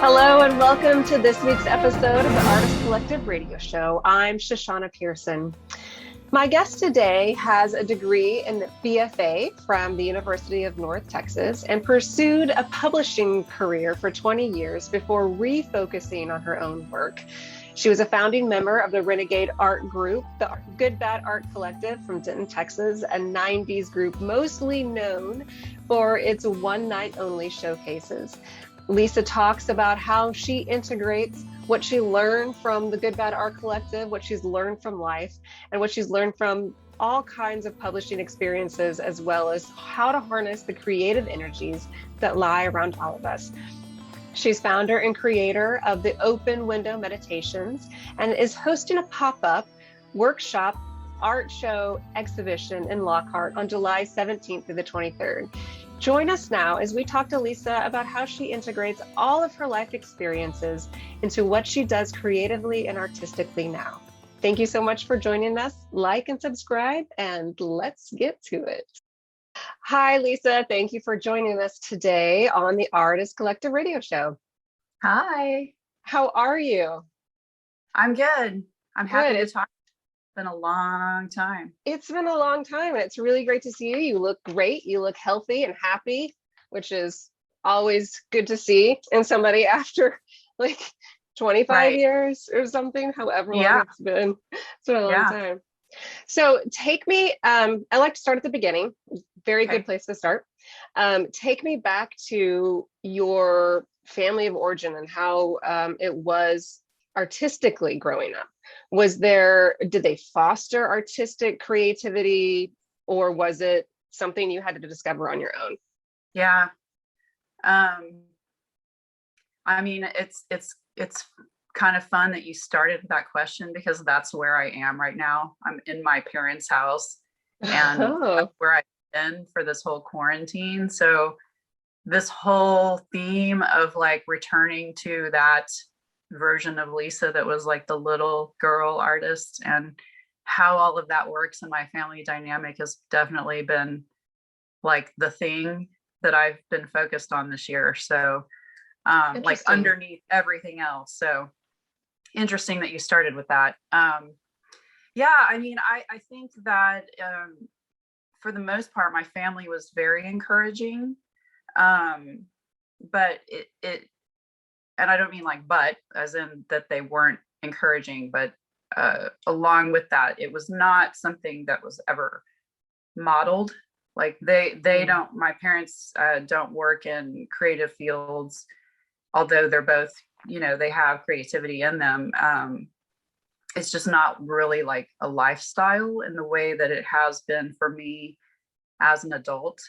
Hello and welcome to this week's episode of the Artist Collective Radio Show. I'm Shoshana Pearson. My guest today has a degree in BFA from the University of North Texas and pursued a publishing career for 20 years before refocusing on her own work. She was a founding member of the Renegade Art group, the Good Bad Art Collective from Denton, Texas, a 90s group mostly known for its one-night-only showcases. Lisa talks about how she integrates what she learned from the Good Bad Art Collective, what she's learned from life, and what she's learned from all kinds of publishing experiences, as well as how to harness the creative energies that lie around all of us. She's founder and creator of the Open Window Meditations and is hosting a pop-up workshop art show exhibition in Lockhart on July 17th through the 23rd. Join us now as we talk to Lisa about how she integrates all of her life experiences into what she does creatively and artistically now. Thank you so much for joining us. Like and subscribe, and let's get to it. Hi, Lisa. Thank you for joining us today on the Artist Collective Radio Show. Hi. How are you? I'm good. I'm happy to talk. It's been a long time. It's been a long time. It's really great to see you. You look great. You look healthy and happy, which is always good to see in somebody after like 25 years or something, however long it's been. It's been a long time. So take me, I like to start at the beginning. Very good place to start. Take me back to your family of origin and how it was artistically growing up. Did they foster artistic creativity, or was it something you had to discover on your own? Yeah. I mean, it's kind of fun that you started with that question, because that's where I am right now. I'm in my parents' house, and that's where I've been for this whole quarantine. So this whole theme of like returning to that version of Lisa that was like the little girl artist, and how all of that works in my family dynamic has definitely been like the thing that I've been focused on this year. So like underneath everything else. So interesting that you started with that. Yeah, I mean, I think that for the most part, my family was very encouraging. But it and I don't mean like but as in that they weren't encouraging, but along with that, it was not something that was ever modeled. Like they don't, my parents don't work in creative fields, although they're both, you know, they have creativity in them. It's just not really like a lifestyle in the way that it has been for me as an adult.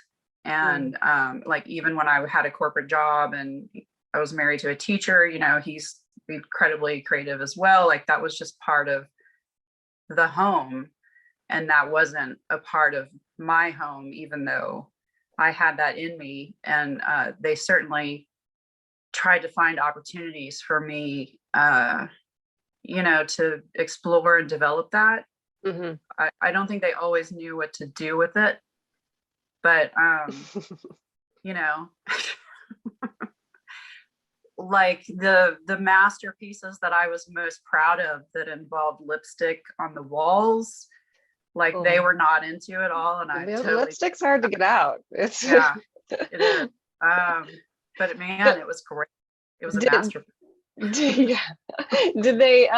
And like even when I had a corporate job and I was married to a teacher, you know, he's incredibly creative as well. Like that was just part of the home. And that wasn't a part of my home, even though I had that in me. And they certainly tried to find opportunities for me, you know, to explore and develop that. Mm-hmm. I don't think they always knew what to do with it, but, you know, like the masterpieces that I was most proud of that involved lipstick on the walls, like they were not into it all. And I totally, lipstick's hard to get out. Yeah, it is. But man, it was great. It was a masterpiece. Did they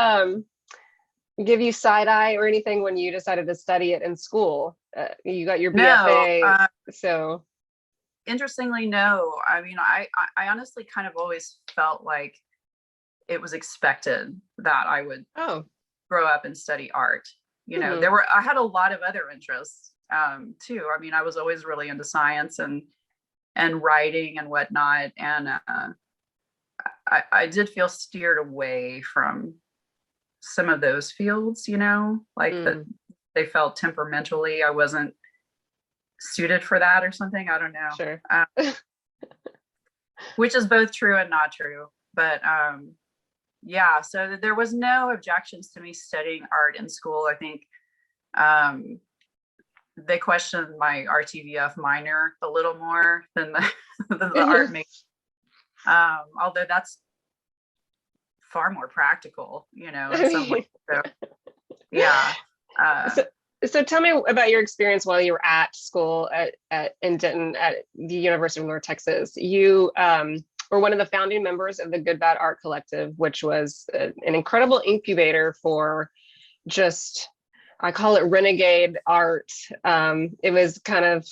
give you side eye or anything when you decided to study it in school? You got your BFA, so. Interestingly, no. I mean, I honestly kind of always felt like it was expected that I would grow up and study art. You know, I had a lot of other interests too. I mean, I was always really into science and writing and whatnot. And I did feel steered away from some of those fields, you know, like that they felt temperamentally I wasn't suited for that or something. I don't know. Sure. Which is both true and not true. But yeah, so there was no objections to me studying art in school. I think they questioned my RTVF minor a little more than the art major. Although that's far more practical, you know, I in some mean, ways. So yeah. so, so tell me about your experience while you were at school in Denton at the University of North Texas. You were one of the founding members of the Good Bad Art Collective, which was an incredible incubator for just, I call it renegade art. It was kind of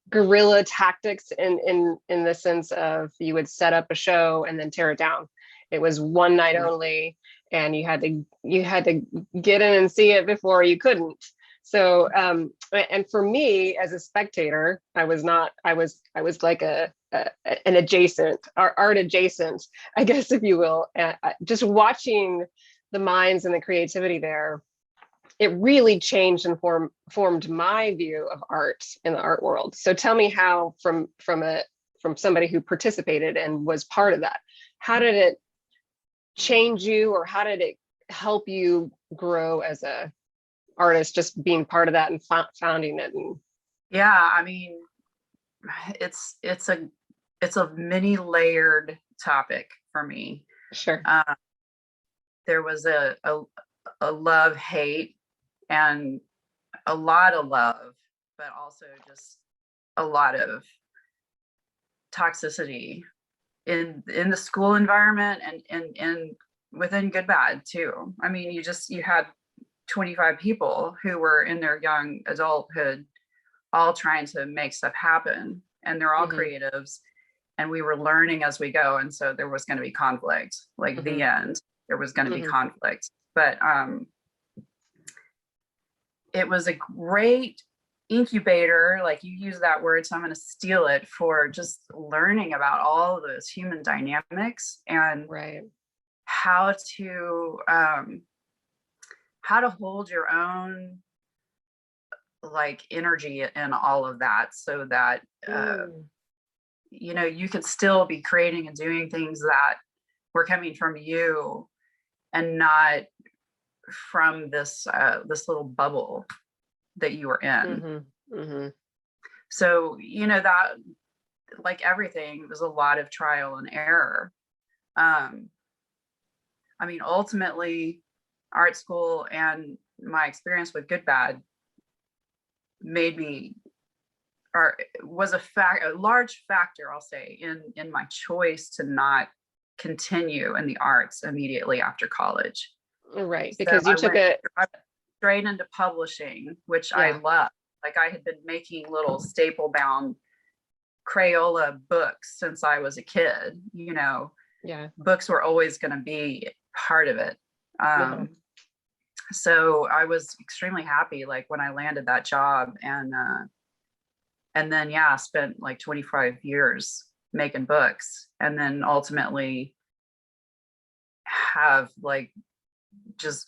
guerrilla tactics in the sense of you would set up a show and then tear it down. It was one night only, and you had to get in and see it before you couldn't. So and for me as a spectator, I was like an adjacent art adjacent, I guess, if you will, just watching the minds and the creativity there. It really changed and formed my view of art in the art world. So tell me how, from somebody who participated and was part of that, how did it change you, or how did it help you grow as a artist, just being part of that and founding it? And yeah, I mean, it's a many layered topic for me. sure. There was a love hate, and a lot of love, but also just a lot of toxicity in the school environment, and within Good Bad too. I mean, you had 25 people who were in their young adulthood, all trying to make stuff happen, and they're all creatives, and we were learning as we go. And so there was going to be conflict, like the end, there was going to be conflict, but it was a great incubator, like you use that word, so I'm going to steal it, for just learning about all of those human dynamics and how to hold your own like energy in all of that, so that you know, you could still be creating and doing things that were coming from you and not from this little bubble that you were in. So, you know, that, like everything, was a lot of trial and error. I mean, ultimately, art school and my experience with Good Bad made me, or was a large factor, I'll say, in my choice to not continue in the arts immediately after college. Right, because so you took it straight into publishing, which I love. Like, I had been making little staple bound Crayola books since I was a kid, you know. Books were always going to be part of it. So I was extremely happy, like, when I landed that job, and then spent like 25 years making books, and then ultimately have like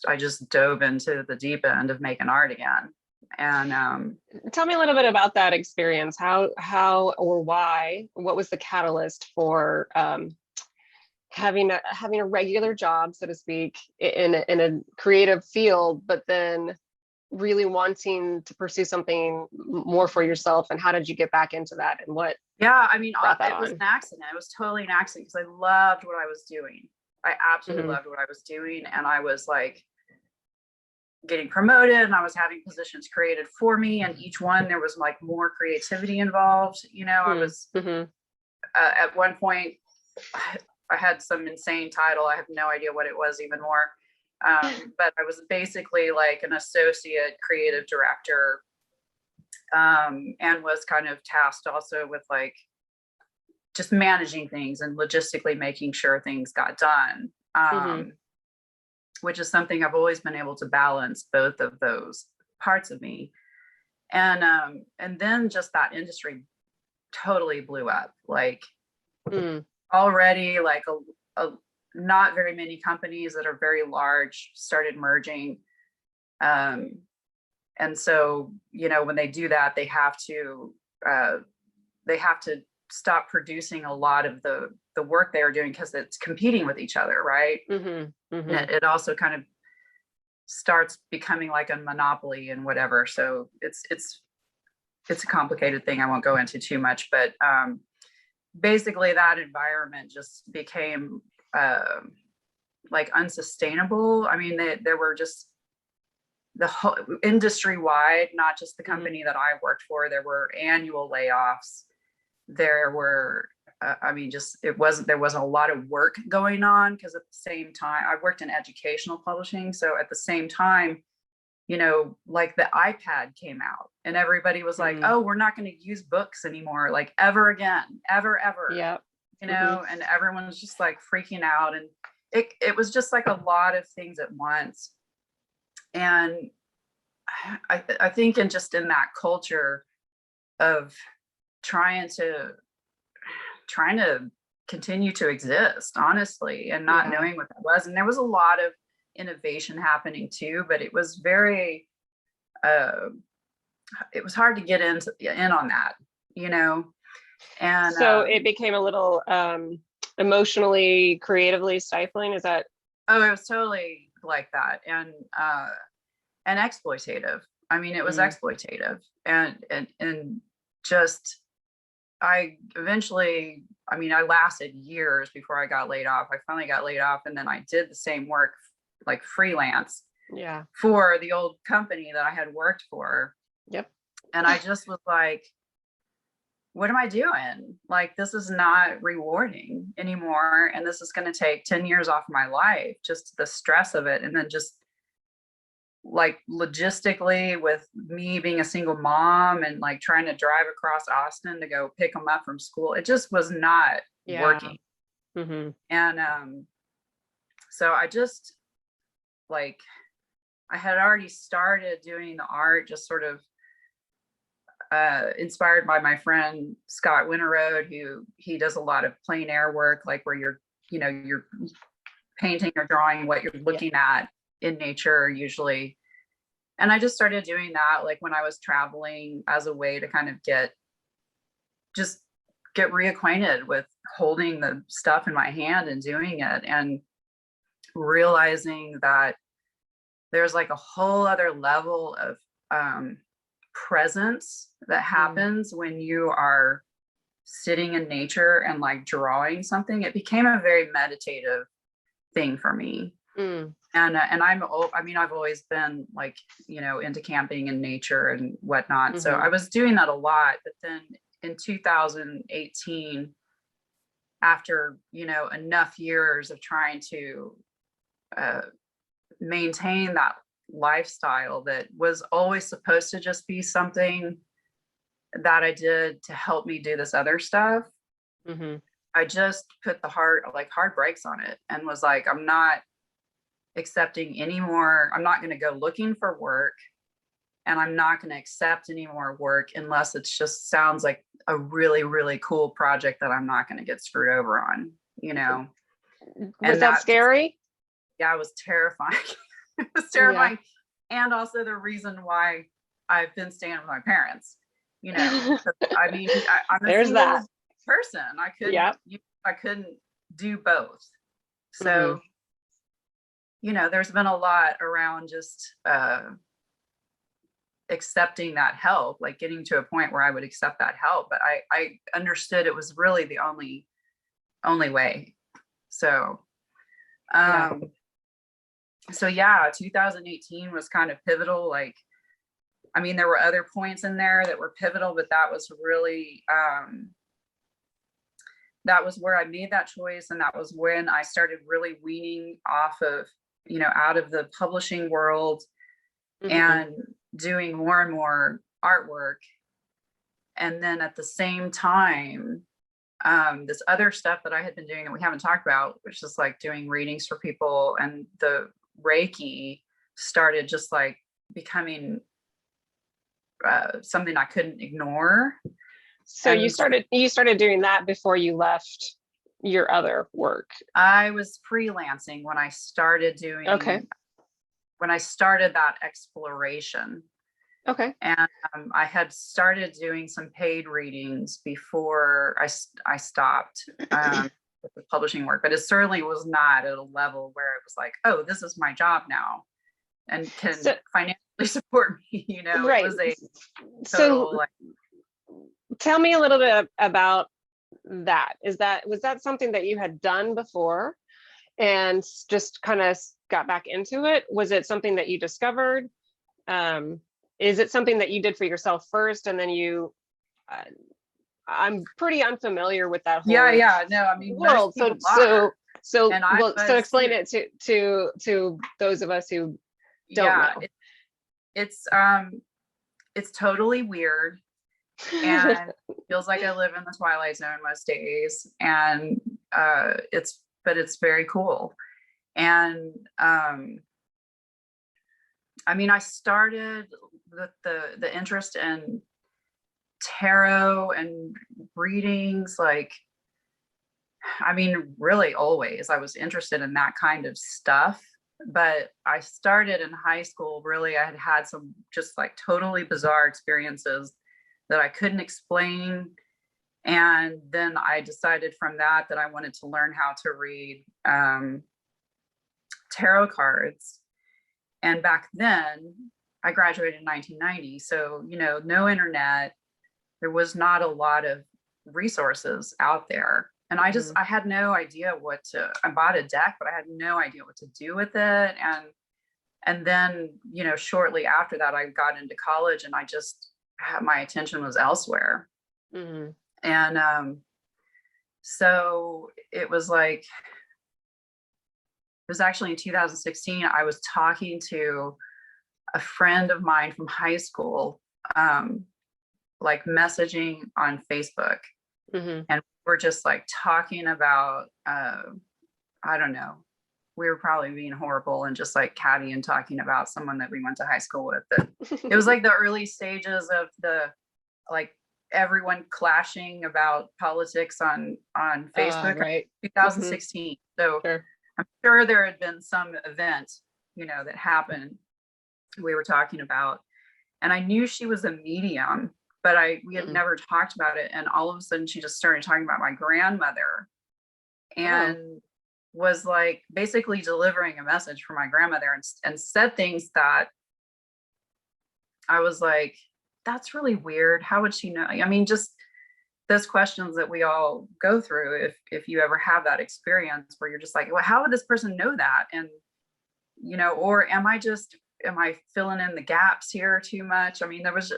I just dove into the deep end of making art again. And tell me a little bit about that experience. How or why? What was the catalyst for having a regular job, so to speak, in a creative field, but then really wanting to pursue something more for yourself? And how did you get back into that? And what? Yeah, I mean, it was an accident. It was totally an accident, because I loved what I was doing. I absolutely loved what I was doing. And I was like getting promoted, and I was having positions created for me. And each one, there was like more creativity involved. You know, I was at one point, I had some insane title. I have no idea what it was even more. But I was basically like an associate creative director, and was kind of tasked also with like just managing things and logistically making sure things got done, which is something I've always been able to balance, both of those parts of me. And then just that industry totally blew up. Like already, like a not very many companies that are very large started merging. And so, you know, when they do that, they have to stop producing a lot of the work they are doing, because it's competing with each other, right? And it also kind of starts becoming like a monopoly and whatever. So it's a complicated thing I won't go into too much, but basically that environment just became like unsustainable. I mean, there were just the whole industry wide, not just the company that I worked for. There were annual layoffs. There were, I mean, just there wasn't a lot of work going on, because at the same time, I worked in educational publishing. So at the same time, you know, like the iPad came out and everybody was like, oh, we're not going to use books anymore, like ever again, ever. Yeah. You know, and everyone was just like freaking out. And it was just like a lot of things at once. And I think in that culture of trying to continue to exist, honestly, and not knowing what that was. And there was a lot of innovation happening too, but it was very, it was hard to get in on that, you know? And so it became a little emotionally, creatively stifling. Is that? Oh, it was totally like that. And exploitative. I mean, it was exploitative and just, I eventually, I mean, I lasted years before I got laid off. I finally got laid off, and then I did the same work like freelance for the old company that I had worked for. Yep. And I just was like, what am I doing? Like, this is not rewarding anymore. And this is going to take 10 years off my life, just the stress of it. And then just like logistically, with me being a single mom and like trying to drive across Austin to go pick them up from school, it just was not working. And so I just, like, I had already started doing the art, just sort of inspired by my friend Scott Winterroad, who he does a lot of plein air work, like where you're painting or drawing what you're looking at in nature usually. And I just started doing that, like when I was traveling, as a way to kind of get reacquainted with holding the stuff in my hand and doing it, and realizing that there's like a whole other level of presence that happens when you are sitting in nature and like drawing something. It became a very meditative thing for me. And I've always been like, into camping and nature and whatnot. So I was doing that a lot. But then in 2018, after, enough years of trying to maintain that lifestyle that was always supposed to just be something that I did to help me do this other stuff, I just put the hard brakes on it and was like, I'm not accepting anymore. I'm not going to go looking for work, and I'm not going to accept any more work unless it just sounds like a really, really cool project that I'm not going to get screwed over on, Was that scary? Yeah, it was terrifying. It was terrifying. Yeah. And also the reason why I've been staying with my parents, I mean, I'm a There's single that person. I couldn't do both. So, there's been a lot around just accepting that help, like getting to a point where I would accept that help. But I understood it was really the only way. So, so yeah, 2018 was kind of pivotal. Like, I mean, there were other points in there that were pivotal, but that was really, that was where I made that choice. And that was when I started really weaning off of, out of the publishing world and doing more and more artwork. And then at the same time, this other stuff that I had been doing that we haven't talked about, which is like doing readings for people, and the Reiki started just like becoming something I couldn't ignore. So you started doing that before you left your other work? I was freelancing when I started doing, when I started that exploration. Okay. And I had started doing some paid readings before I stopped with the publishing work, but it certainly was not at a level where it was like, oh, this is my job now and can financially support me. Right. It was a total, tell me a little bit about that. Was that something that you had done before? and just kind of got back into it? Was it something that you discovered? Is it something that you did for yourself first, and then you, I'm pretty unfamiliar with that whole no, I mean, world. most people are. And I So explain was it to those of us who don't yeah, know. it's totally weird, and feels like I live in the Twilight Zone most days. And it's very cool. And I mean, I started the interest in tarot and readings, like, I mean, really always I was interested in that kind of stuff. But I started in high school, really, I had some just like totally bizarre experiences that I couldn't explain. And then I decided from that I wanted to learn how to read tarot cards. And back then, I graduated in 1990. So, no internet. There was not a lot of resources out there. And I had no idea I bought a deck, but I had no idea what to do with it. And then, shortly after that, I got into college, and my attention was elsewhere. Mm-hmm. And so it was actually in 2016, I was talking to a friend of mine from high school, like messaging on Facebook. Mm-hmm. And we're just like talking about, I don't know, we were probably being horrible and just like catty and talking about someone that we went to high school with. It was like the early stages of like everyone clashing about politics on Facebook, right. 2016. So Sure. I'm sure there had been some event, that happened we were talking about. And I knew she was a medium, but we had never talked about it. And all of a sudden she just started talking about my grandmother, and was like basically delivering a message for my grandmother, and said things that I was like, that's really weird. How would she know? I mean, just those questions that we all go through if you ever have that experience where you're just like, well, how would this person know that? And or am I filling in the gaps here too much? I mean, I was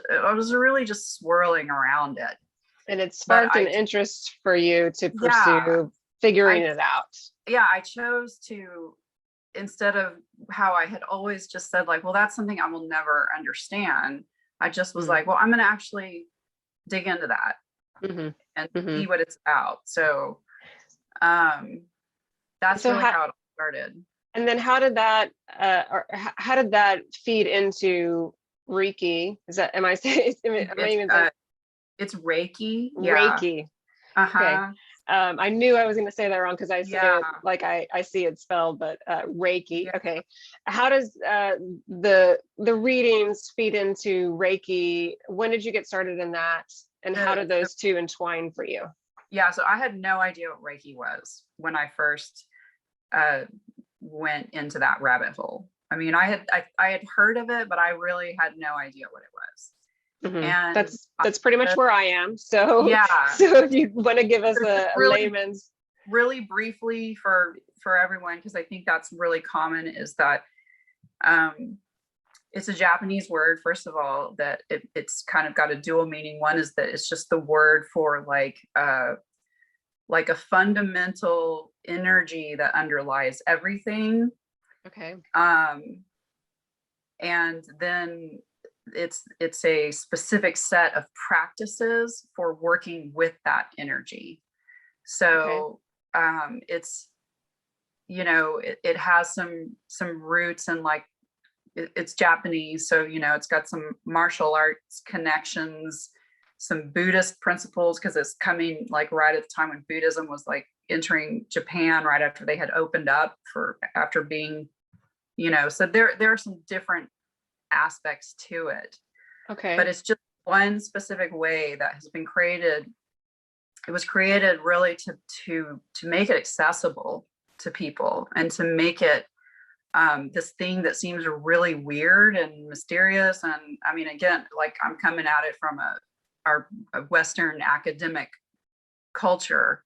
really just swirling around it. And it sparked an interest for you to pursue figuring it out. Yeah, I chose to, instead of how I had always just said like, well, that's something I will never understand. I just was like, well, I'm going to actually dig into that and see what it's about. So that's really how it started. And then how did that feed into Reiki? Is that, am I saying, it's Reiki. Yeah. Reiki. Okay. I knew I was going to say that wrong because I say it like I see it spelled, but Reiki. Yeah. Okay. How does the readings feed into Reiki? When did you get started in that? And how did those two entwine for you? Yeah. So I had no idea what Reiki was when I first went into that rabbit hole. I mean, I had heard of it, but I really had no idea what it was. And that's pretty much where I am. So yeah. So if you want to give us a layman's, really briefly for everyone, because I think that's really common, is that it's a Japanese word, first of all, that it's kind of got a dual meaning. One is that it's just the word for like a fundamental energy that underlies everything. Okay. And then it's a specific set of practices for working with that energy. So it's, it has some roots, and like it's Japanese, so it's got some martial arts connections, some Buddhist principles, because it's coming like right at the time when Buddhism was like entering Japan, right after they had opened up after being, so there are some different aspects to it. Okay. But it's just one specific way that has been created. It was created really to make it accessible to people, and to make it this thing that seems really weird and mysterious. And I mean, again, like I'm coming at it from a Western academic culture.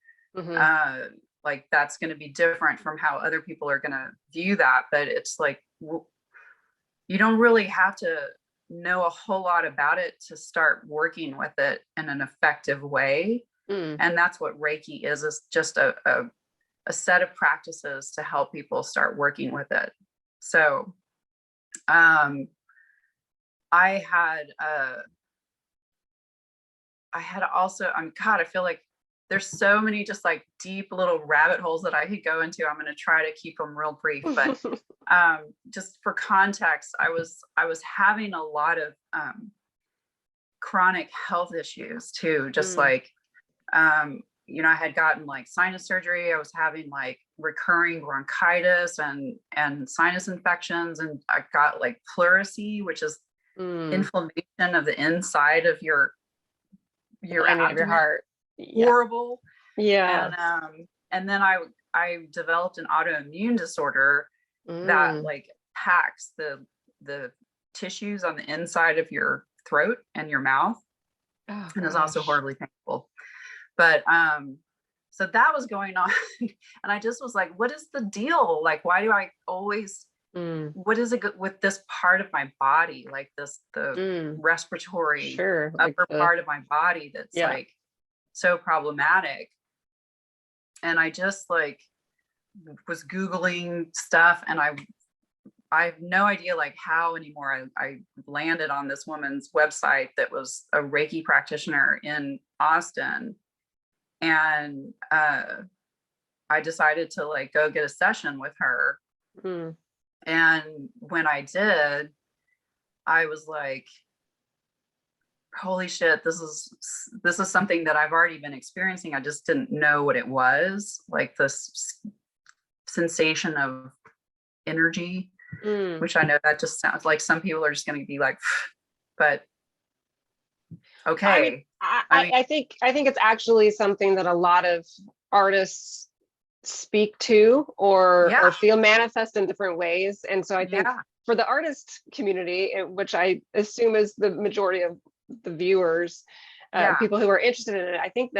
like that's going to be different from how other people are going to view that. But it's like, you don't really have to know a whole lot about it to start working with it in an effective way. And that's what Reiki is just a set of practices to help people start working with it. So I had also, God, I feel like there's so many just like deep little rabbit holes that I could go into. I'm going to try to keep them real brief, but just for context, I was having a lot of chronic health issues too. Just like, you know, I had gotten like sinus surgery. I was having like recurring bronchitis and sinus infections. And I got like pleurisy, which is inflammation of the inside of your abdomen, of your heart. Horrible. Yeah. And then I developed an autoimmune disorder that like attacks the tissues on the inside of your throat and your mouth. And is also horribly painful. But so that was going on. And I just was like, what is the deal? Like, why do I always what is it with this part of my body, like the respiratory upper part of my body that's like so problematic? And I just like was Googling stuff, and I have no idea like how anymore. I landed on this woman's website that was a Reiki practitioner in Austin, and I decided to like go get a session with her. And when I did, I was like, holy shit, this is something that I've already been experiencing. I just didn't know what it was, like this sensation of energy, which I know that just sounds like some people are just going to be like, but okay. I think it's actually something that a lot of artists speak to or feel manifest in different ways. And so I think for the artist community, which I assume is the majority of the viewers, people who are interested in it, I think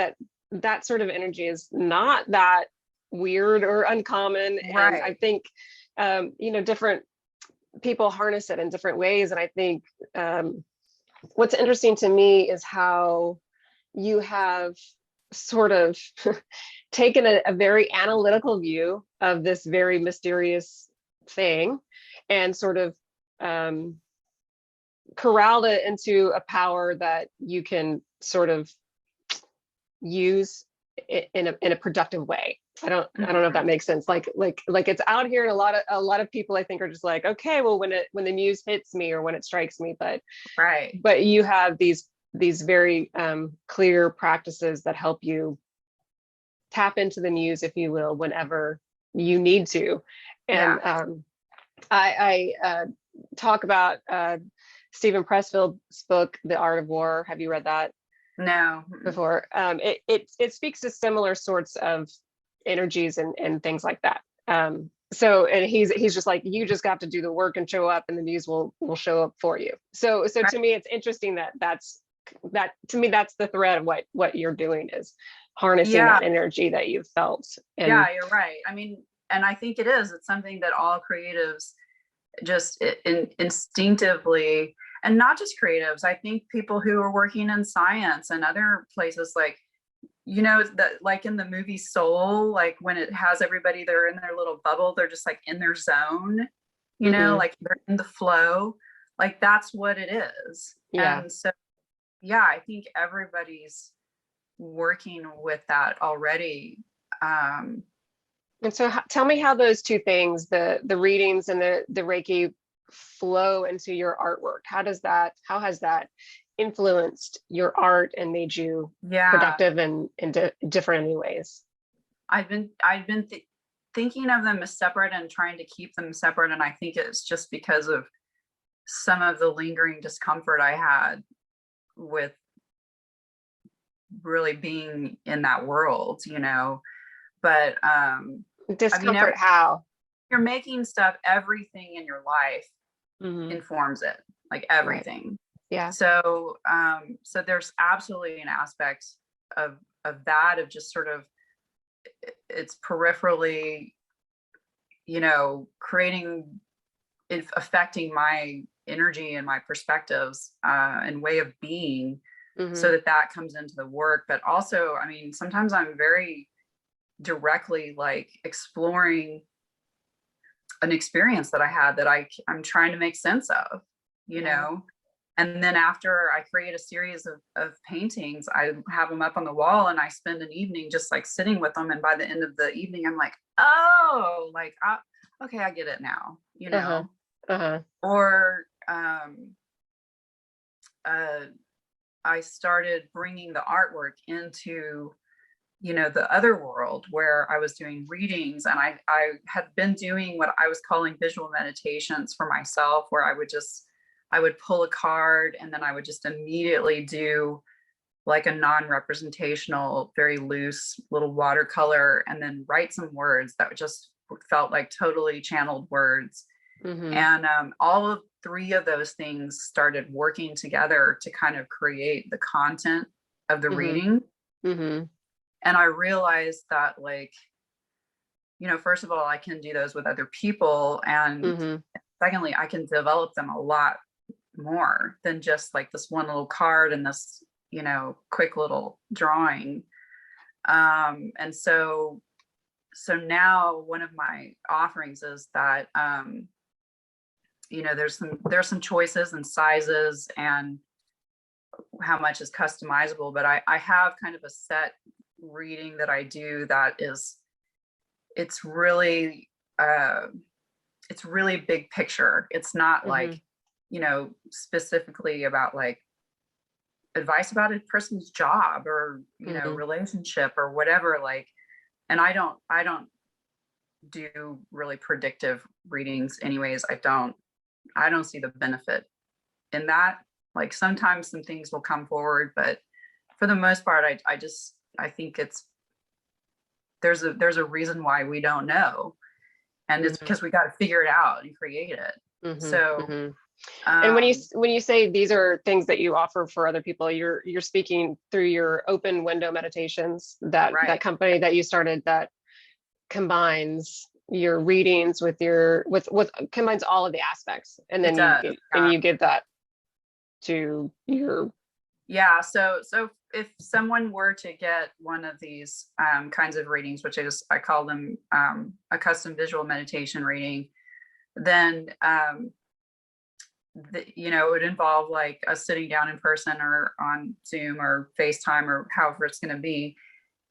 that sort of energy is not that weird or uncommon. And I think, you know, different people harness it in different ways. And I think what's interesting to me is how you have sort of taken a very analytical view of this very mysterious thing and sort of corralled it into a power that you can sort of use in a productive way. I don't know if that makes sense. Like it's out here, and a lot of people I think are just like, okay, well, when the muse hits me or when it strikes me, but you have these very clear practices that help you tap into the muse, if you will, whenever you need to. And I talk about Stephen Pressfield's book, The Art of War. Have you read that? No. Before. It speaks to similar sorts of energies and things like that. So, and he's just like, you just got to do the work and show up, and the muse will show up for you. So to me, it's interesting that's to me, that's the thread of what you're doing, is harnessing that energy that you've felt. And you're right. I mean, and I think it's something that all creatives just instinctively, and not just creatives, I think people who are working in science and other places, like, you know, that like in the movie Soul, like when it has everybody, they're in their little bubble, they're just like in their zone, you know, like they're in the flow, like that's what it is. And so I think everybody's working with that already. And so tell me how those two things, the readings and the Reiki, flow into your artwork. How has that influenced your art and made you productive in different ways? I've been thinking of them as separate and trying to keep them separate. And I think it's just because of some of the lingering discomfort I had with really being in that world, you know. But discomfort, I mean, how you're making stuff, everything in your life informs it, like everything. So so there's absolutely an aspect of that, of just sort of it's peripherally, affecting my energy and my perspectives and way of being, so that comes into the work. But also, I mean, sometimes I'm very directly like exploring an experience that I had that I'm trying to make sense of, and then after I create a series of paintings, I have them up on the wall and I spend an evening just like sitting with them. And by the end of the evening, I'm like, oh, like, okay, I get it now, Or I started bringing the artwork into, the other world where I was doing readings, and I had been doing what I was calling visual meditations for myself, where I would pull a card and then I would just immediately do like a non-representational, very loose little watercolor, and then write some words that just felt like totally channeled words. And all of three of those things started working together to kind of create the content of the reading. And I realized that, like, first of all, I can do those with other people. And secondly, I can develop them a lot more than just like this one little card and this, quick little drawing. And so now one of my offerings is that, there's some choices and sizes and how much is customizable, but I have kind of a set reading that I do that it's really big picture. It's not like, specifically about like advice about a person's job or, relationship or whatever, like, and I don't do really predictive readings anyways. I don't see the benefit in that. Like sometimes some things will come forward, but for the most part, I think there's a reason why we don't know. And it's because we got to figure it out and create it. So, and when you say these are things that you offer for other people, you're speaking through your open window meditations, that company that you started that combines your readings with combines all of the aspects, and then you give that to your. Yeah. So if someone were to get one of these kinds of readings, which I call them a custom visual meditation reading, then it would involve like us sitting down in person or on Zoom or FaceTime or however it's going to be,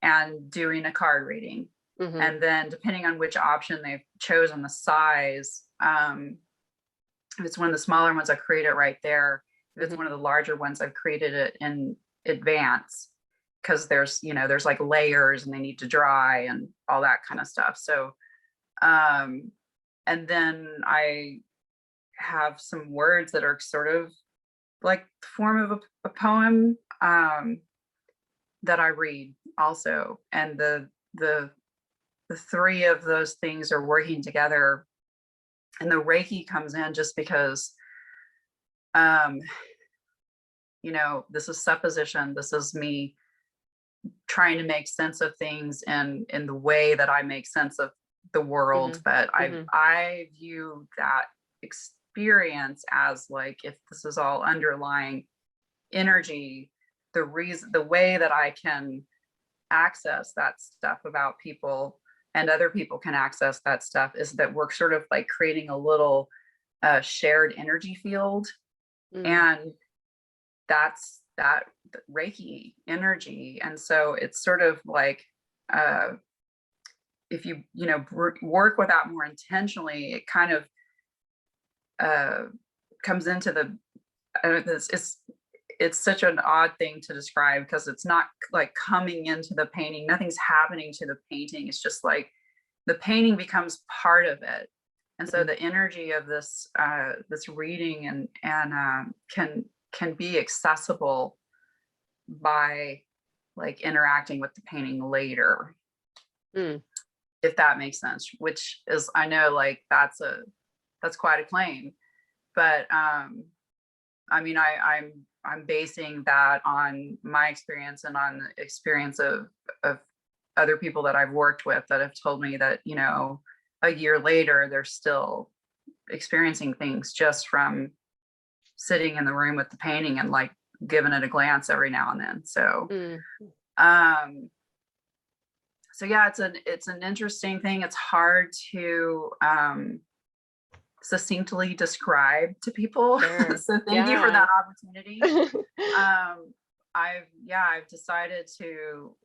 and doing a card reading. And then depending on which option they've chosen, the size, if it's one of the smaller ones, I create it right there. If it's one of the larger ones, I've created it in advance, because there's like layers and they need to dry and all that kind of stuff. So, and then I have some words that are sort of like the form of a poem that I read also. And the three of those things are working together, and the Reiki comes in just because, this is supposition. This is me trying to make sense of things in the way that I make sense of the world. But I view that experience as like, if this is all underlying energy, the way that I can access that stuff about people and other people can access that stuff is that we're sort of like creating a little shared energy field. And that's that Reiki energy. And so it's sort of like, if you, work with that more intentionally, it kind of comes into it's such an odd thing to describe, because it's not like coming into the painting. Nothing's happening to the painting. It's just like the painting becomes part of it. And so the energy of this reading and can be accessible by like interacting with the painting later, if that makes sense. Which is, I know, like that's quite a claim, but I mean, I'm basing that on my experience and on the experience of other people that I've worked with that have told me that, you know, a year later, they're still experiencing things just from sitting in the room with the painting and like giving it a glance every now and then. So, so yeah, it's an interesting thing. It's hard to succinctly describe to people. Sure. So thank you for that opportunity. I've decided to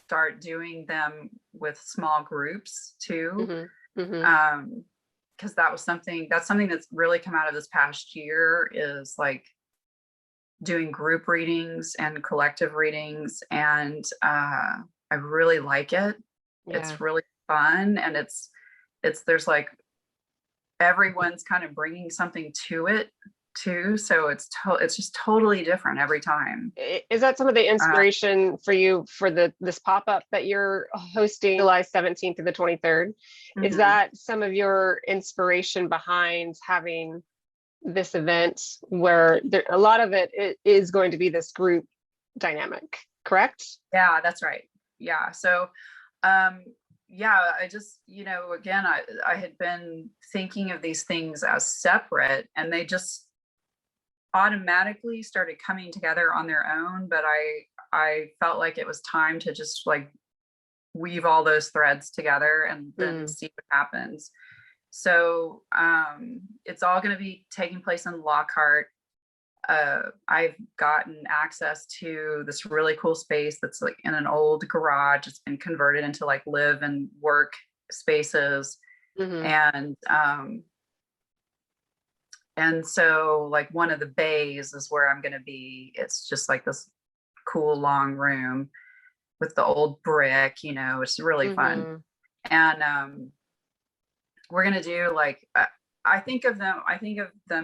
start doing them with small groups too. Because that's something that's really come out of this past year, is like doing group readings and collective readings. And I really like it. Yeah. It's really fun. And there's like, everyone's kind of bringing something to it too. So it's just totally different every time. Is that some of the inspiration for you for this pop-up that you're hosting July 17th to the 23rd? Is that some of your inspiration behind having this event where a lot of it is going to be this group dynamic, correct? Yeah, that's right. Yeah. So, I just, you know, again, I had been thinking of these things as separate, and they just automatically started coming together on their own. But I felt like it was time to just like weave all those threads together and then see what happens. So it's all going to be taking place in Lockhart. I've gotten access to this really cool space that's like in an old garage. It's been converted into like live and work spaces. And so like one of the bays is where I'm going to be. It's just like this cool long room with the old brick, you know, it's really fun. And we're going to do like, I think of them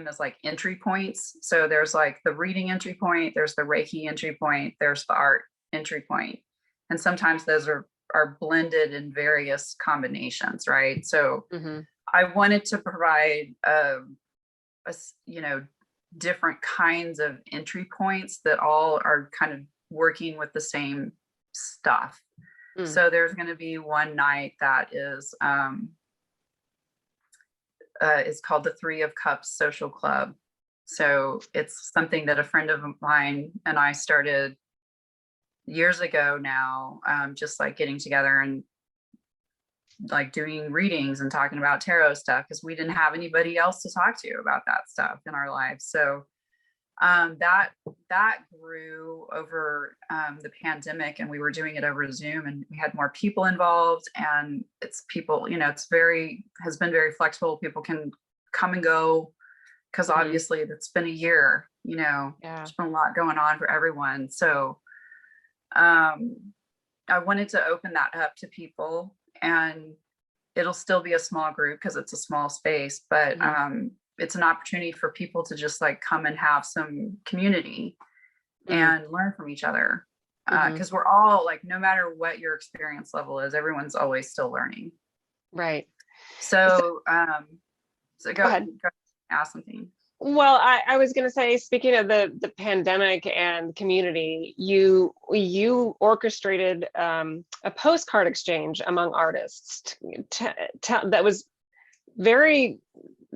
as like entry points. So there's like the reading entry point, there's the Reiki entry point, there's the art entry point. And sometimes those are blended in various combinations, right? So I wanted to provide you know, different kinds of entry points that all are kind of working with the same stuff. So there's going to be one night that is it's called the Three of Cups Social Club. So it's something that a friend of mine and I started years ago now, just like getting together and like doing readings and talking about tarot stuff, because we didn't have anybody else to talk to about that stuff in our lives. So that grew over the pandemic, and we were doing it over Zoom, and we had more people involved, and it's people, you know, has been very flexible. People can come and go, because obviously it's been a year, you know, there's been a lot going on for everyone. So I wanted to open that up to people, and it'll still be a small group because it's a small space, but it's an opportunity for people to just like come and have some community and learn from each other. Because we're all like, no matter what your experience level is, everyone's always still learning. Right. So go ahead, ask something. Well, I was going to say, speaking of the pandemic and community, you orchestrated a postcard exchange among artists that was very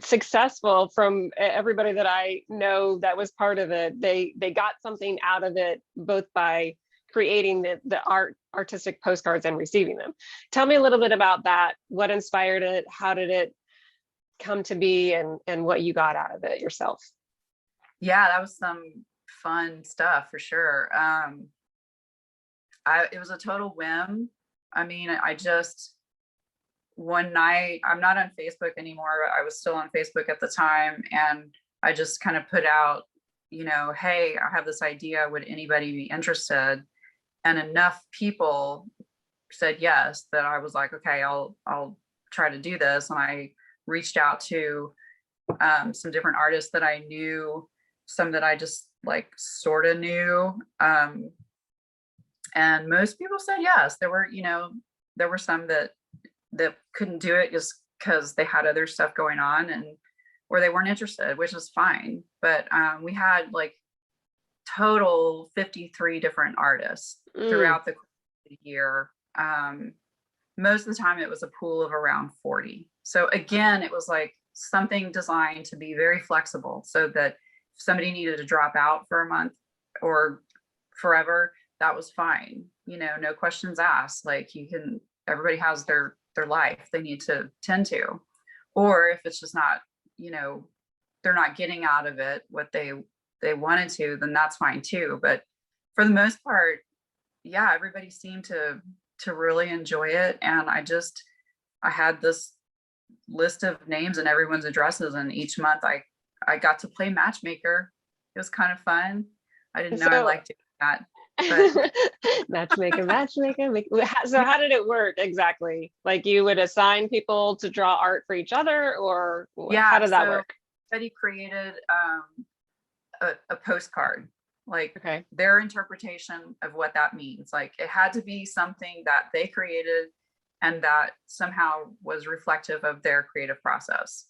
successful. From everybody that I know that was part of it, they got something out of it, both by creating the artistic postcards and receiving them. Tell me a little bit about that. What inspired it? How did it come to be, and what you got out of it yourself? Yeah, that was some fun stuff for sure. It was a total whim. I mean, I just, one night, I'm not on Facebook anymore, but I was still on Facebook at the time. And I just kind of put out, you know, hey, I have this idea. Would anybody be interested? And enough people said yes, that I was like, okay, I'll try to do this. And I reached out to some different artists that I knew, some that I just like sort of knew. And most people said yes. There were some that couldn't do it just because they had other stuff going on, or they weren't interested, which is fine. But we had like total 53 different artists throughout the year most of the time it was a pool of around 40. So again, it was like something designed to be very flexible, so that if somebody needed to drop out for a month or forever, that was fine. No questions asked. Like, everybody has their life they need to tend to, or if it's just not, they're not getting out of it what they wanted to, then that's fine too. But for the most part, yeah, everybody seemed to really enjoy it. And I had this list of names and everyone's addresses, and each month I got to play matchmaker. It was kind of fun. I didn't know I liked doing that. But matchmaker. So how did it work exactly? Like, you would assign people to draw art for each other, or how did that work? Somebody created a postcard, like okay. their interpretation of what that means. Like, it had to be something that they created and that somehow was reflective of their creative process.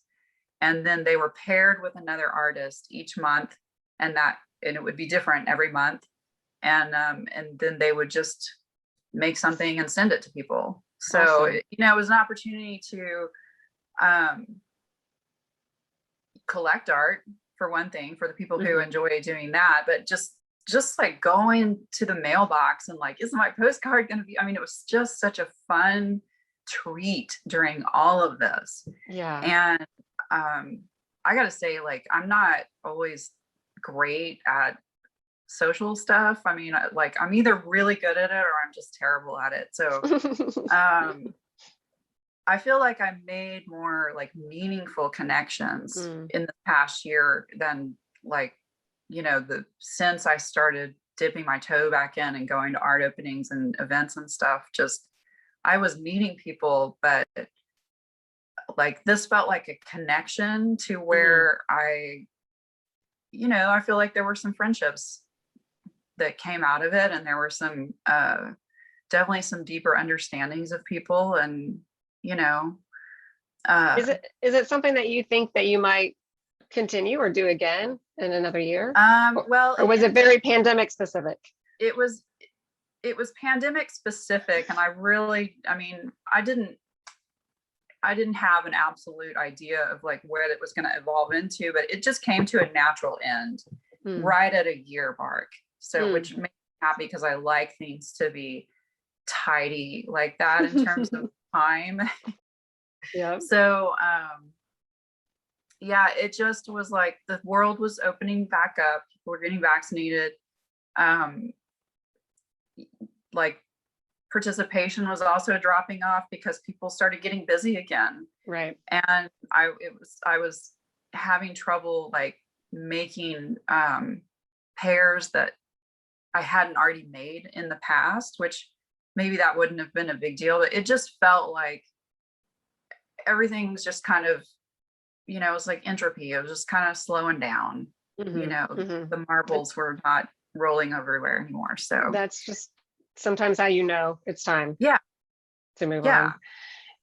And then they were paired with another artist each month, and it would be different every month. And then they would just make something and send it to people. So, awesome. it was an opportunity to collect art, for one thing, for the people who enjoy doing that, but just like going to the mailbox and like, is my postcard going to be, it was just such a fun treat during all of this. Yeah. And I got to say, like, I'm not always great at social stuff. I'm either really good at it or I'm just terrible at it. So I feel like I made more like meaningful connections in the past year than like, since I started dipping my toe back in and going to art openings and events and stuff. Just, I was meeting people, but like this felt like a connection to where I feel like there were some friendships that came out of it, and there were some definitely some deeper understandings of people. And is it something that you think that you might continue or do again in another year? Or was it very pandemic specific? It was pandemic specific, and I didn't have an absolute idea of like where it was going to evolve into, but it just came to a natural end right at a year mark. So which made me happy, because I like things to be tidy like that in terms of time. Yeah. So yeah, it just was like the world was opening back up. People were getting vaccinated. Like, participation was also dropping off because people started getting busy again. Right. And I was having trouble like making pairs that I hadn't already made in the past, which maybe that wouldn't have been a big deal, but it just felt like everything was just kind of, it was like entropy. It was just kind of slowing down. The marbles were not rolling everywhere anymore. So that's just sometimes how it's time. Yeah. To move on.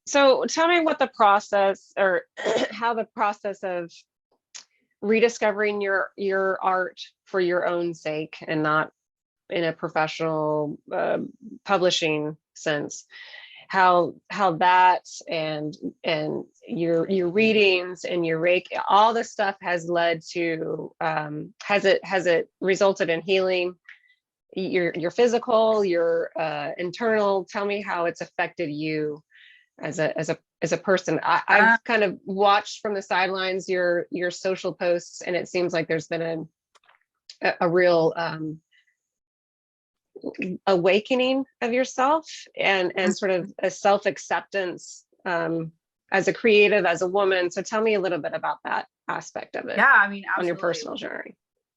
So tell me what the process, or how the process of rediscovering your art for your own sake and not in a professional publishing sense, how that and your readings and your Reiki, all this stuff has led to has it resulted in healing your physical, your internal? Tell me how it's affected you as a person. I've kind of watched from the sidelines your social posts, and it seems like there's been a real awakening of yourself and sort of a self-acceptance as a creative, as a woman. So tell me a little bit about that aspect of it. Yeah, absolutely. On your personal journey.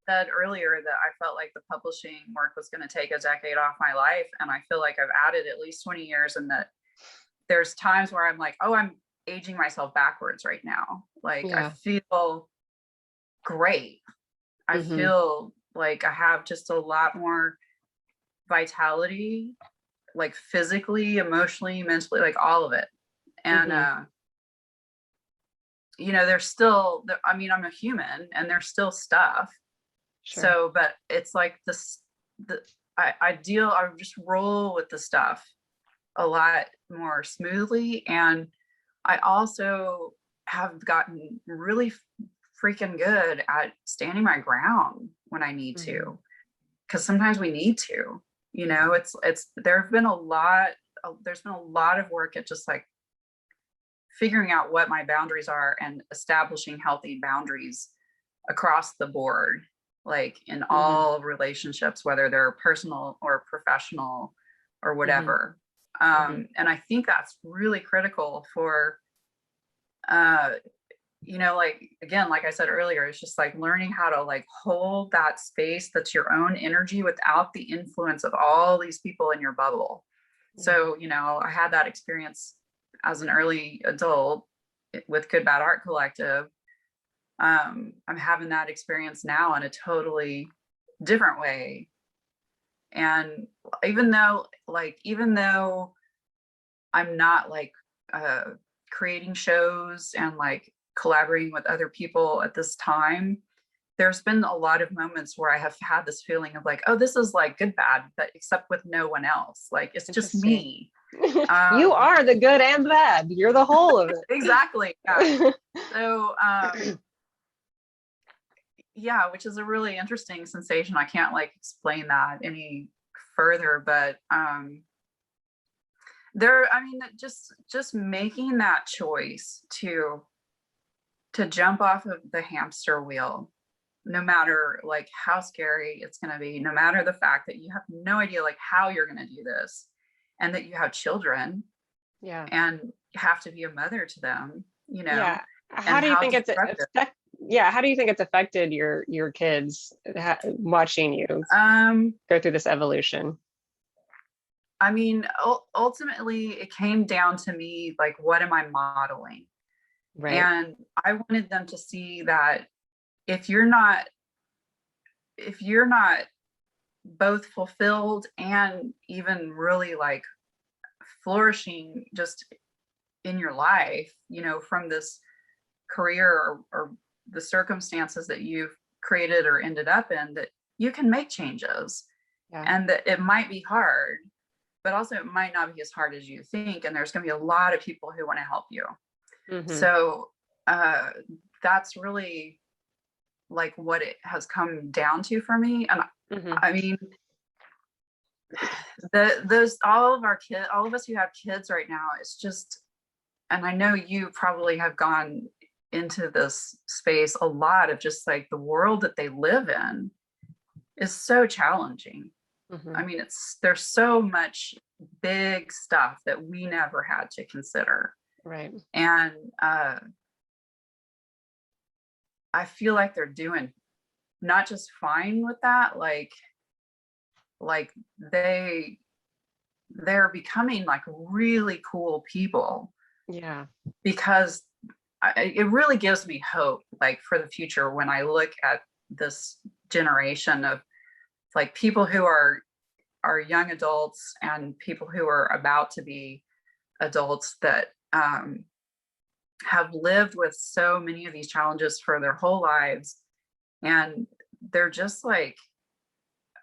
Said earlier that I felt like the publishing work was going to take a decade off my life, and I feel like I've added at least 20 years, and that there's times where I'm like, oh, I'm aging myself backwards right now. Like, I feel great. I feel like I have just a lot more vitality, like physically, emotionally, mentally, like all of it. And there's still, I'm a human, and there's still stuff. Sure. So, but it's like I just roll with the stuff a lot more smoothly. And I also have gotten really freaking good at standing my ground when I need to, because sometimes we need to, you know. There's been a lot of work at just like figuring out what my boundaries are and establishing healthy boundaries across the board, like in all relationships, whether they're personal or professional or whatever. And I think that's really critical for, you know, like, again, like I said earlier, it's just like learning how to like hold that space that's your own energy without the influence of all these people in your bubble. So, you know, I had that experience as an early adult with Good Bad Art Collective. I'm having that experience now in a totally different way. And even though I'm not like creating shows and like collaborating with other people at this time, there's been a lot of moments where I have had this feeling of like, oh, this is like Good Bad, but except with no one else. Like, it's just me. You are the good and bad. You're the whole of it. Exactly. Yeah. So, yeah, which is a really interesting sensation. I can't like explain that any further, but just making that choice to jump off of the hamster wheel, no matter like how scary it's going to be, no matter the fact that you have no idea like how you're going to do this, and that you have children, and have to be a mother to them, you know. How do you think it's affected your kids watching you go through this evolution? I mean, ultimately it came down to me, like, what am I modeling? Right. And I wanted them to see that if you're not both fulfilled and even really like flourishing just in your life, you know, from this career or the circumstances that you've created or ended up in, that you can make changes, and that it might be hard, but also it might not be as hard as you think. And there's going to be a lot of people who want to help you. So that's really like what it has come down to for me. And I mean, all of us who have kids right now, it's just, and I know you probably have gone into this space a lot, of just like the world that they live in is so challenging. I mean, there's so much big stuff that we never had to consider. Right. And I feel like they're doing not just fine with that, like they're becoming like really cool people. Yeah. Because it really gives me hope, like, for the future, when I look at this generation of like people who are young adults and people who are about to be adults that have lived with so many of these challenges for their whole lives. And they're just like,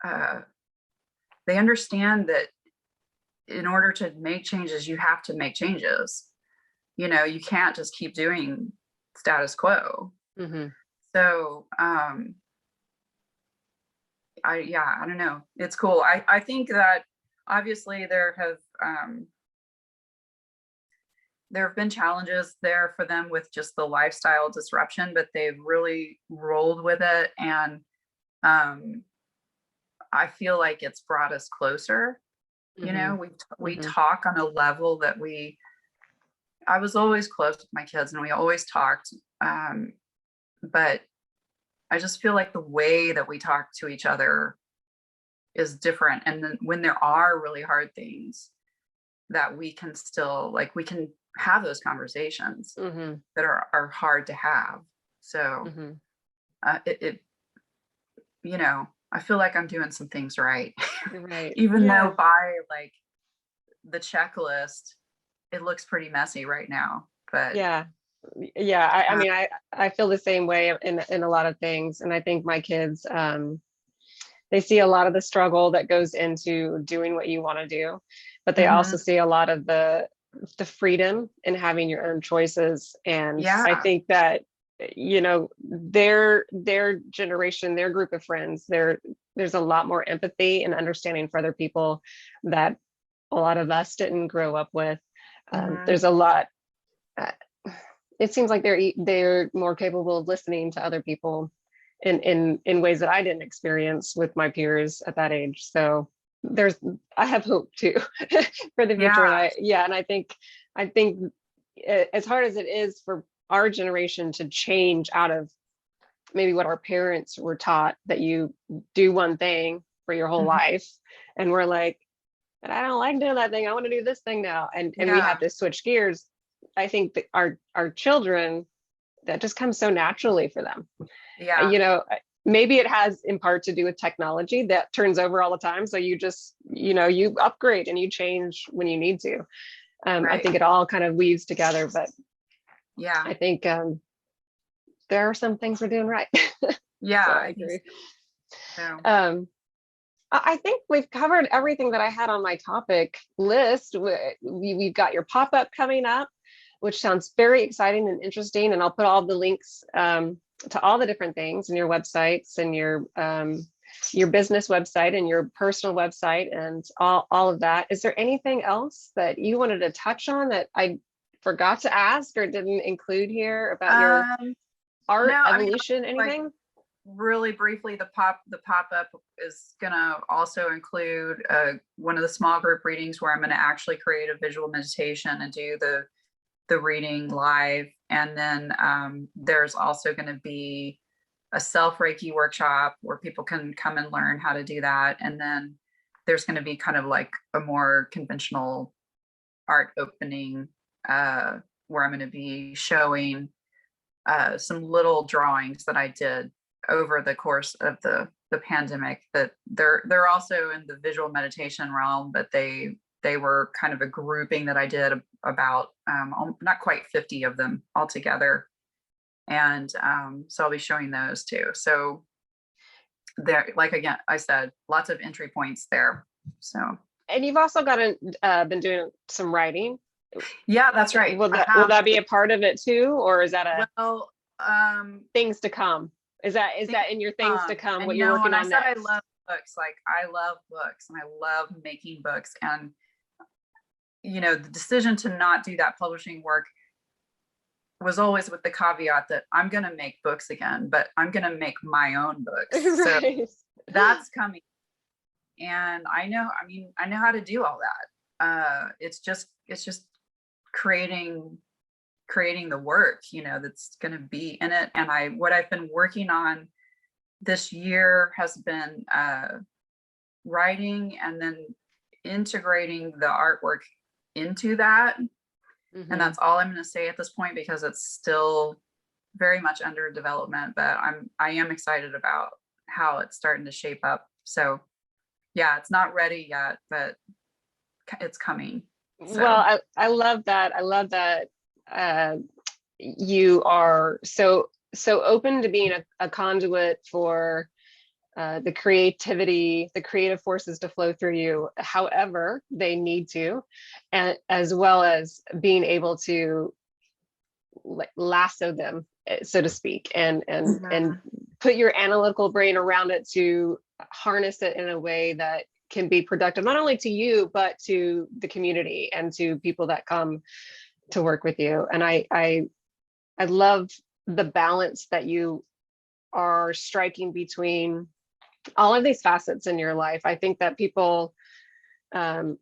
they understand that in order to make changes, you have to make changes. You know, you can't just keep doing status quo. So, I don't know. It's cool. I think that obviously there have been challenges there for them with just the lifestyle disruption, but they've really rolled with it. And I feel like it's brought us closer. You know, we talk on a level that I was always close with my kids and we always talked. But I just feel like the way that we talk to each other is different. And then when there are really hard things, that we can still, like, we can have those conversations that are hard to have. So you know, I feel like I'm doing some things right. Right. Even though by like the checklist, it looks pretty messy right now. But I mean, I feel the same way in a lot of things. And I think my kids, they see a lot of the struggle that goes into doing what you want to do. but they also see a lot of the freedom in having your own choices. And I think that, you know, their generation, their group of friends, there's a lot more empathy and understanding for other people that a lot of us didn't grow up with. There's a lot. It seems like they're more capable of listening to other people in ways that I didn't experience with my peers at that age. So I have hope too for the future. And I think as hard as it is for our generation to change out of maybe what our parents were taught, that you do one thing for your whole life, and we're like, but I don't like doing that thing, I want to do this thing now, and we have to switch gears. I think that our children, that just comes so naturally for them. You know, maybe it has in part to do with technology that turns over all the time, so you just, you know, you upgrade and you change when you need to. I think it all kind of weaves together, but I think there are some things we're doing right. So I agree. I think we've covered everything that I had on my topic list. We've got your pop-up coming up, which sounds very exciting and interesting. And I'll put all the links to all the different things in your websites and your business website and your personal website and all of that. Is there anything else that you wanted to touch on that I forgot to ask or didn't include here about your art evolution? Anything? Like, really briefly, the pop-up is gonna also include one of the small group readings where I'm gonna actually create a visual meditation and do the reading live. And then there's also gonna be a self-Reiki workshop where people can come and learn how to do that. And then there's gonna be kind of like a more conventional art opening where I'm gonna be showing some little drawings that I did over the course of the pandemic, that they're also in the visual meditation realm, but they were kind of a grouping that I did about not quite 50 of them altogether. And so I'll be showing those too. So there, like, again, I said, lots of entry points there. So, and you've also been doing some writing. Yeah, that's right. Will that be a part of it too, or is that things to come? Is that in your things to come? What you're working on next? I love books. Like, I love books and I love making books. And you know, the decision to not do that publishing work was always with the caveat that I'm going to make books again, but I'm going to make my own books. So that's coming. And I know how to do all that. It's just creating the work, you know, that's going to be in it. And what I've been working on this year has been writing and then integrating the artwork into that. And that's all I'm going to say at this point, because it's still very much under development, but I am excited about how it's starting to shape up. So yeah, it's not ready yet, but it's coming. So. Well, I love that. I love that you are so open to being a conduit for the creativity, the creative forces to flow through you however they need to, and as well as being able to lasso them, so to speak, and put your analytical brain around it to harness it in a way that can be productive, not only to you, but to the community and to people that come to work with you. And I love the balance that you are striking between all of these facets in your life. I think that people in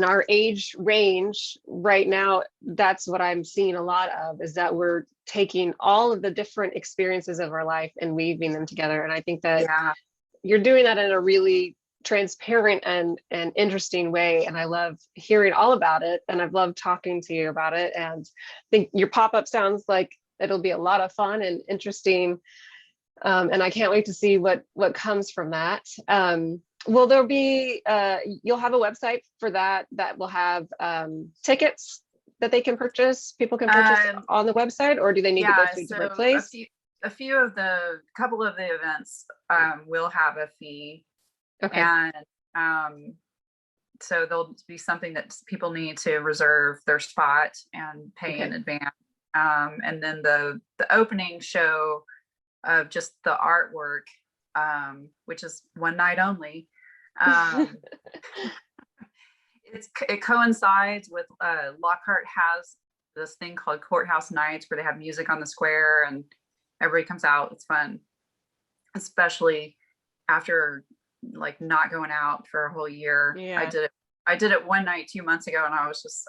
our age range right now, that's what I'm seeing a lot of, is that we're taking all of the different experiences of our life and weaving them together. And I think that you're doing that in a really transparent and interesting way. And I love hearing all about it. And I've loved talking to you about it. And I think your pop-up sounds like it'll be a lot of fun and interesting. And I can't wait to see what comes from that. Will there be, you'll have a website for that will have tickets that they can purchase, people can purchase on the website, or do they need to go to a different place? A couple of the events will have a fee. Okay. And So there'll be something that people need to reserve their spot and pay in Okay. advance. And then the opening show of just the artwork, which is one night only. It coincides with Lockhart has this thing called Courthouse Nights where they have music on the square and everybody comes out. It's fun, especially after like not going out for a whole year. Yeah. I did it one night 2 months ago, and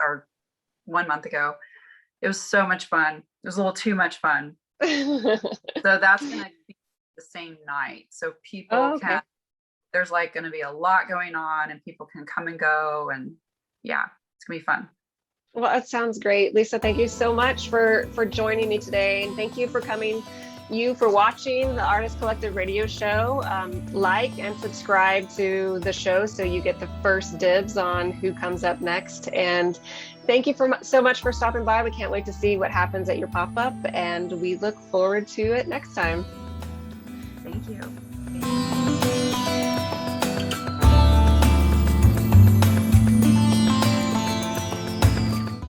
or 1 month ago. It was so much fun. It was a little too much fun. So that's going to be the same night. So people there's like going to be a lot going on and people can come and go, and yeah, it's gonna be fun. Well, that sounds great. Lisa, thank you so much for joining me today. And thank you for coming, for watching the Artist Collective radio show. Like and subscribe to the show so you get the first dibs on who comes up next. And thank you so much for stopping by. We can't wait to see what happens at your pop-up, and we look forward to it next time. Thank you.